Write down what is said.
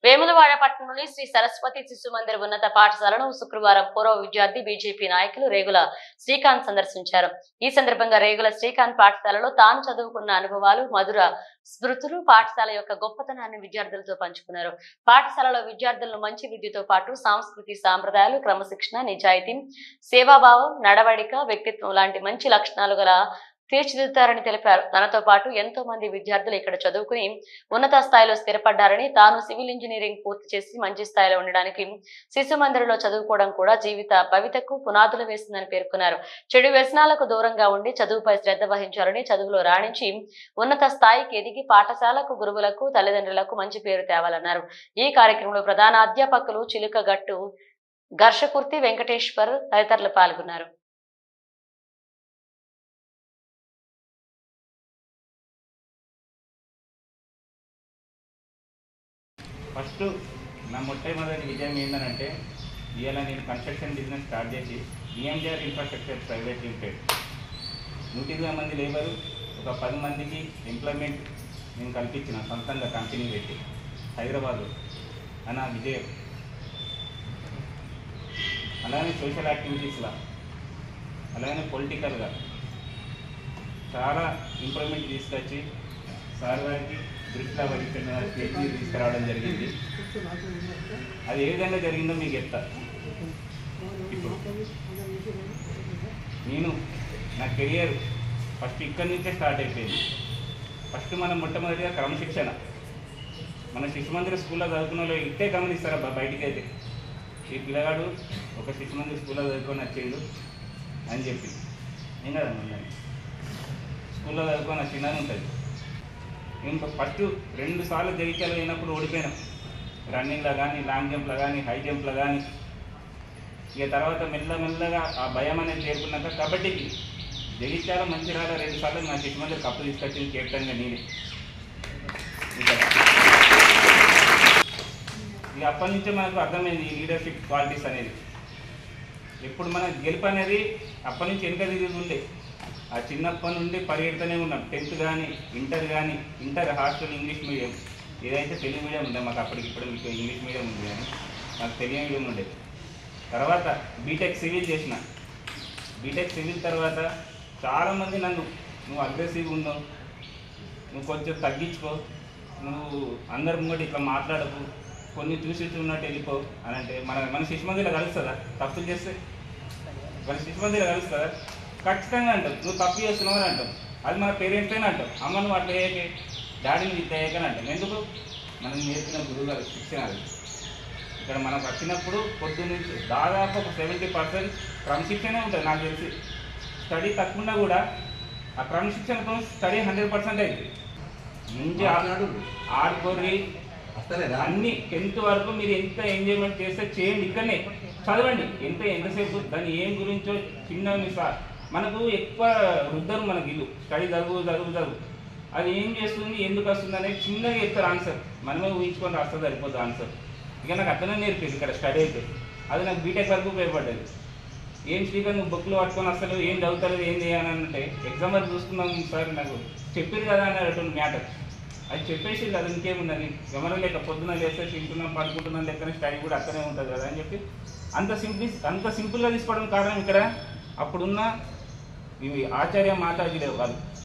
వేములవాడ పట్టణంలోని శ్రీ సరస్వతి శిశు మందిర్ ఉన్నత పాఠశాలను శుక్రవారం పూర్వ విద్యార్థి బీజేపీ నాయకులు రేగుల శ్రీకాంత్ సందర్శించారు. ఈ సందర్భంగా రేగుల శ్రీకాంత్ పాఠశాలలో తాను చదువుకున్న అనుభవాలు, మధుర స్మృతులు, పాఠశాల యొక్క గొప్పతనాన్ని విద్యార్థులతో పంచుకున్నారు. పాఠశాలలో విద్యార్థులను మంచి విద్యతో పాటు సంస్కృతి, సాంప్రదాయాలు, క్రమశిక్షణ, నిజాయితీ, సేవాభావం, నడవడిక, వ్యక్తిత్వం లాంటి మంచి లక్షణాలు గల తీర్చిదిద్దుతారని తెలిపారు. తనతో పాటు ఎంతో మంది విద్యార్థులు ఇక్కడ చదువుకుని ఉన్నత స్థాయిలో స్థిరపడ్డారని, తాను సివిల్ ఇంజనీరింగ్ పూర్తి చేసి మంచి స్థాయిలో ఉండడానికి శిశు మందిరంలో చదువుకోవడం కూడా జీవిత భవితకు పునాదులు వేస్తుందని పేర్కొన్నారు. చెడు వ్యసనాలకు దూరంగా ఉండి చదువుపై శ్రద్ధ వహించాలని, చదువులో రాణించి ఉన్నత స్థాయికి ఎదిగి పాఠశాలకు, గురువులకు, తల్లిదండ్రులకు మంచి పేరు తేవాలన్నారు. ఈ కార్యక్రమంలో ప్రధాన అధ్యాపకులు చిలుకగట్టు ఘర్షకుర్తి వెంకటేశ్వర్ తదితరులు పాల్గొన్నారు. ఫస్ట్ నా మొట్టమొదటి విజయం ఏంటంటే ఇవాళ నేను కన్స్ట్రక్షన్ బిజినెస్ స్టార్ట్ చేసి బిఎంజీఆర్ ఇన్ఫ్రాస్ట్రక్చర్ ప్రైవేట్ లిమిటెడ్ 120 మంది లేబరు, ఒక 10 మందికి ఎంప్లాయ్మెంట్ నేను కల్పించిన సొంతంగా కంపెనీ పెట్టి హైదరాబాదు అన్న విజయం. అలానే సోషల్ యాక్టివిటీస్లో, అలానే పొలిటికల్గా చాలా ఇంప్రూవ్మెంట్ తీసుకొచ్చి సార్ గారికి దృష్టిలో పెట్టి తీసుకురావడం జరిగింది. అది ఏ విధంగా జరిగిందో మీకు చెప్తా. ఇప్పుడు నేను నా కెరియర్ ఫస్ట్ ఇక్కడి నుంచే స్టార్ట్ అయిపోయింది. ఫస్ట్ మనం మొట్టమొదటిగా క్రమశిక్షణ. మన శిశు మందిర స్కూల్లో చదువుకున్న వాళ్ళు ఇట్టే గమనిస్తారా బయటికి అయితే, ఈ పిల్లగాడు ఒక శిశు మందిర స్కూల్లో చదువుకొని వచ్చిండు అని చెప్పి ఏం కదమ్మా, స్కూల్లో చదువుకొని వచ్చిందని ఉంటుంది. ఇంకా ఫస్ట్ 2 సార్లు జగిత్యాల అయినప్పుడు ఓడిపోయినాం, రన్నింగ్లో కానీ, లాంగ్ జంప్లో కానీ, హై జంప్లో కానీ. ఇక తర్వాత మెల్లమెల్లగా ఆ భయం అనేది చేరుకున్నాక కబడ్డీకి జగిత్యాల మంచిర్యాల 2 సార్లు నా శిశు మందిర్ కప్పు తీసుకొచ్చింది కెప్టెన్గా నేనే. ఇక అప్పటి నుంచే మనకు అర్థమైంది ఈ లీడర్షిప్ క్వాలిటీస్ అనేది. ఎప్పుడు మన గెలుపు అనేది అప్పటి నుంచి వెనుక తిరిగి ఉండే, ఆ చిన్నప్పటి నుండి పరిగెడుతూనే ఉన్నాం. 10th కానీ, ఇంటర్ కానీ, ఇంటర్ హాస్టల్ ఇంగ్లీష్ మీడియం, ఏదైతే తెలుగు మీడియం ఉండే మాకు అప్పటికిప్పుడు మీకు ఇంగ్లీష్ మీడియం ఉంది కానీ మాకు తెలుగు మీడియం ఉండేది. తర్వాత బీటెక్ సివిల్ చేసిన. బీటెక్ సివిల్ తర్వాత చాలామంది నువ్వు అగ్రెసివ్గా ఉన్నావు, నువ్వు కొంచెం తగ్గించుకో, నువ్వు అందరి ముంగటి ఇట్లా మాట్లాడకు, కొన్ని చూసి ఉన్నట్టు వెళ్ళిపో అని అంటే మన శిశు మందిలో కలుస్తుందా? తప్పులు చేస్తే మన శిశు మందిలో కలుస్తుందా? ఖచ్చితంగా అంటాం. నువ్వు తప్పు చేస్తున్నావు అని అంటాం. అది మన పేరెంట్స్లోనే అంటాం. అమ్మ నువ్వు అట్లా అయ్యాకే, డాడీని ఇట్లా అయ్యాకని అంటాం. ఎందుకు? మనం నేర్పిన గురువు గారు శిక్షణ అది. ఇక్కడ మనకు వచ్చినప్పుడు పొద్దున్న నుంచి దాదాపు ఒక 70% క్రమశిక్షణే ఉంటుంది. నాకు తెలిసి స్టడీ తక్కువ కూడా ఆ క్రమశిక్షణతో స్టడీ 100% అవుతుంది. ముందు ఆడుకోరి అన్ని 10th వరకు మీరు ఎంత ఎంజాయ్మెంట్ చేస్తే చేయండి, ఇక్కడనే చదవండి. ఎంతసేపు దాన్ని ఏం గురించో చిన్న సార్ మనకు ఎక్కువ రుద్దరు మనకి ఇల్లు స్టడీ చదువు అది ఏం చేస్తుంది, ఎందుకు వస్తుంది అనేది చిన్నగా చెప్తారు ఆన్సర్. మనమే ఊహించుకొని రాస్తే సరిపోతుంది ఆన్సర్. ఇక నాకు అట్లనే నేర్పింది ఇక్కడ స్టడీ అయితే. అది నాకు బీటెక్ వరకు ఉపయోగపడ్డది. ఏం శ్రీకాంత్ నువ్వు బుక్లు పట్టుకొని అసలు ఏం చదువుతారు ఏంది అని అంటే ఎగ్జామ్ వరకు చూసుకున్నాం సార్, నాకు చెప్పారు కదా అన్నటువంటి మ్యాటర్. అది చెప్పేసి అది ఇంకేముందని గమనలేక పొద్దున లేస్తే తింటున్నాం పడుకుంటున్నాం లెక్కనే స్టడీ కూడా అక్కడే ఉంటుంది కదా అని చెప్పి అంత సింపుల్గా తీసుకోవడం కారణం ఇక్కడ అప్పుడున్న ఇవి ఆచార్య మాతాజీలేవు వాళ్ళు.